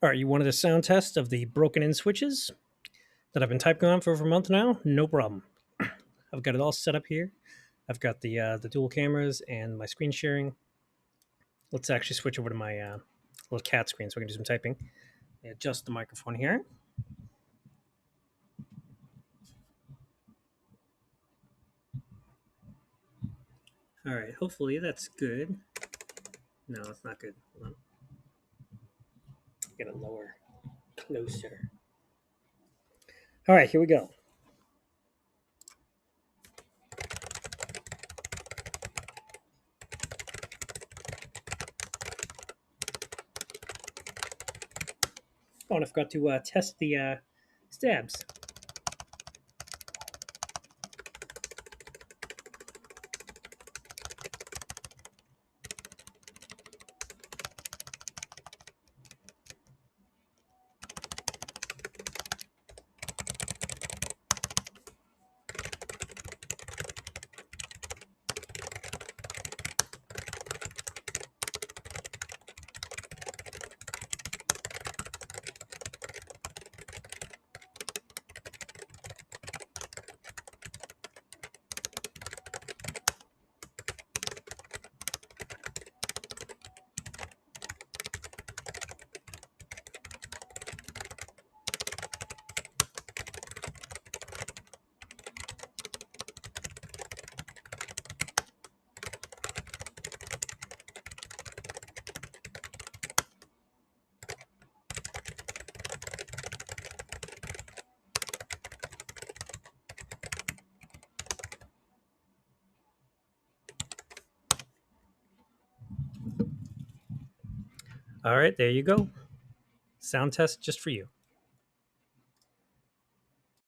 All right, you wanted a sound test of the broken in switches that I've been typing on for over a month now? No problem. I've got it all set up here. I've got the dual cameras and my screen sharing. Let's actually switch over to my little cat screen so I can do some typing. Adjust the microphone here. All right, hopefully that's good. No, it's not good. Hold on. Get it lower, closer. All right, here we go. Oh, and I forgot to test the stabs. All right, there you go. Sound test just for you.